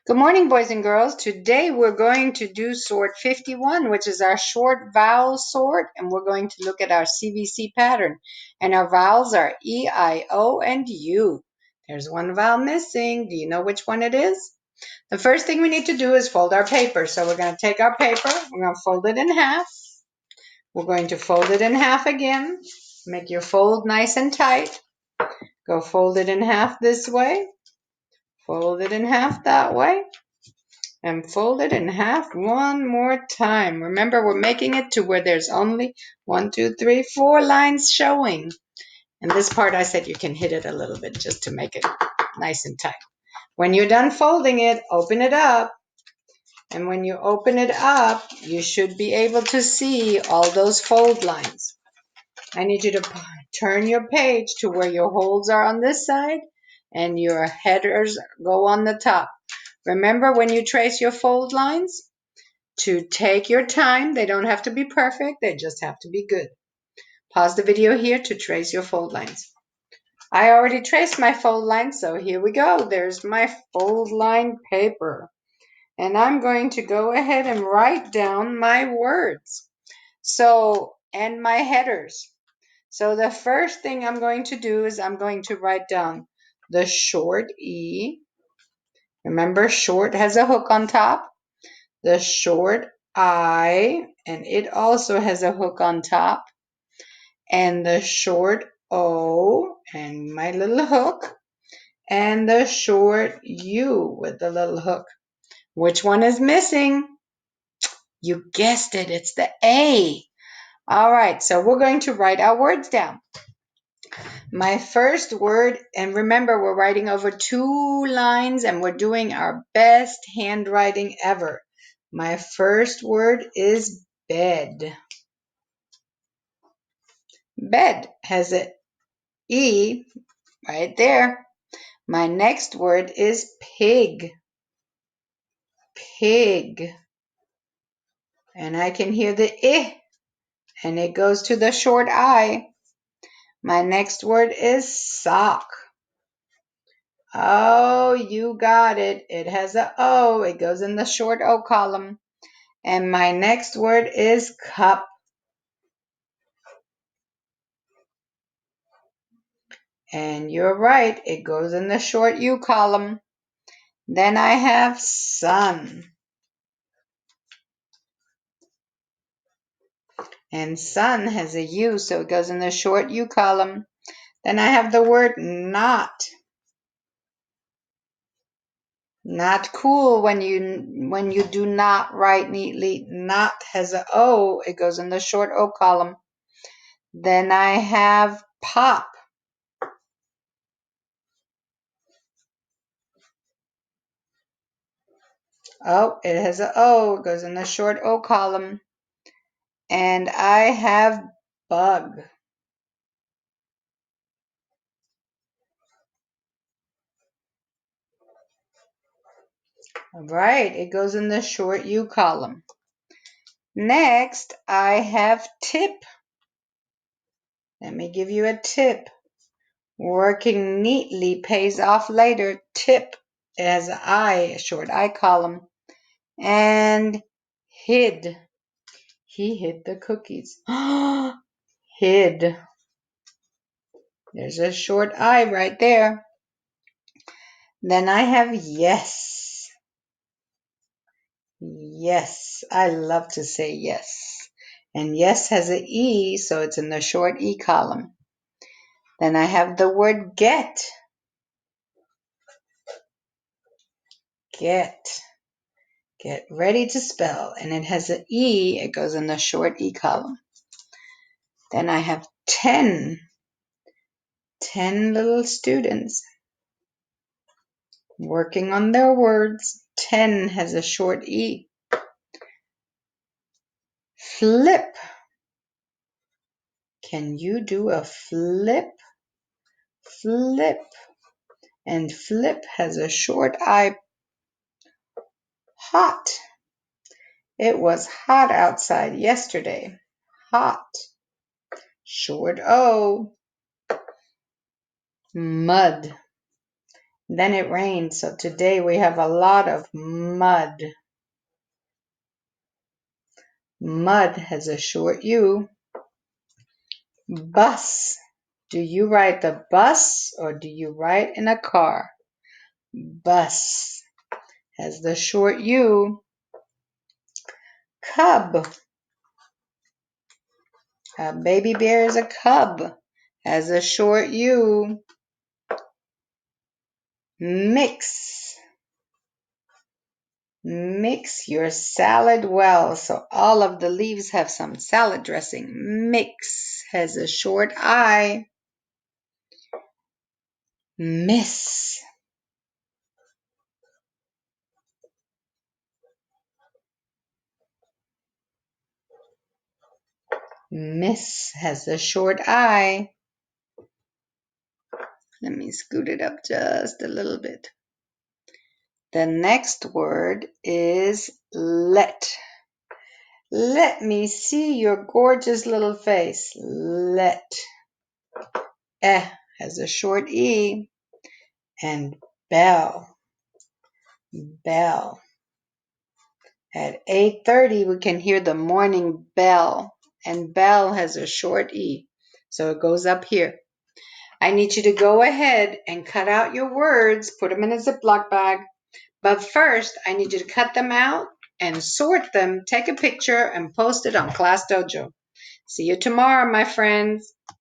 Good morning, boys and girls. Today we're going to do sort 51, which is our short vowel sort, and we're going to look at our CVC pattern. And our vowels are E, I, O, and U. There's one vowel missing. Do you know which one it is? The first thing we need to do is fold our paper. So we're going to take our paper, we're going to fold it in half. We're going to fold it in half again. Make your fold nice and tight. Go fold it in half this way. Fold it in half that way. And fold it in half one more time. Remember, we're making it to where there's only 1, 2, 3, 4 lines showing. And this part I said you can hit it a little bit just to make it nice and tight. When you're done folding it, open it up. And when you open it up, you should be able to see all those fold lines. I need you to turn your page to where your holds are on this side and your headers go on the top. Remember, when you trace your fold lines, to take your time. They don't have to be perfect. They just have to be good. Pause the video here to trace your fold lines. I already traced my fold line, so here we go. There's my fold line paper. And I'm going to go ahead and write down my words. And my headers. So the first thing I'm going to do is I'm going to write down the short E. Remember, short has a hook on top. The short I, and it also has a hook on top. And the short O, and my little hook. And the short U with the little hook. Which one is missing? You guessed it, it's the A. All right, so we're going to write our words down. My first word, and remember, we're writing over 2 lines and we're doing our best handwriting ever. My first word is bed. Bed has an E right there. My next word is pig. Pig. And I can hear the I, and it goes to the short I. My next word is sock. Oh, you got it. It has a O. It goes in the short O column. And my next word is cup. And you're right. It goes in the short U column. Then I have sun. And sun has a U, so it goes in the short U column. Then I have the word not. Not cool when you do not write neatly. Not has a O. It goes in the short O column. Then I have pop. Oh, it has a O. It goes in the short O column. And I have bug. All right, it goes in the short U column. Next, I have tip. Let me give you a tip. Working neatly pays off later. Tip as I, a short I column. And hid. He hid the cookies. Hid. There's a short I right there. Then I have yes. Yes. I love to say yes. And yes has an E, so it's in the short E column. Then I have the word get. Get. Get ready to spell. And it has an E. It goes in the short E column. Then I have 10. 10 little students working on their words. 10 has a short E. Flip. Can you do a flip? Flip. And flip has a short I. Hot. It was hot outside yesterday. Hot. Short O. Mud. Then it rained, so today we have a lot of mud. Mud has a short U. Bus. Do you ride the bus or do you ride in a car? Bus has the short U. Cub. A baby bear is a cub. Has a short U. Mix. Mix your salad well. So all of the leaves have some salad dressing. Mix has a short I. Miss. Miss has a short I. Let me scoot it up just a little bit. The next word is let. Let me see your gorgeous little face. Let. Eh has a short E. And bell. Bell. At 8:30, we can hear the morning bell. And bell has a short E. So it goes up here. I need you to go ahead and cut out your words, put them in a Ziploc bag. But first, I need you to cut them out and sort them, take a picture, and post it on Class Dojo. See you tomorrow, my friends.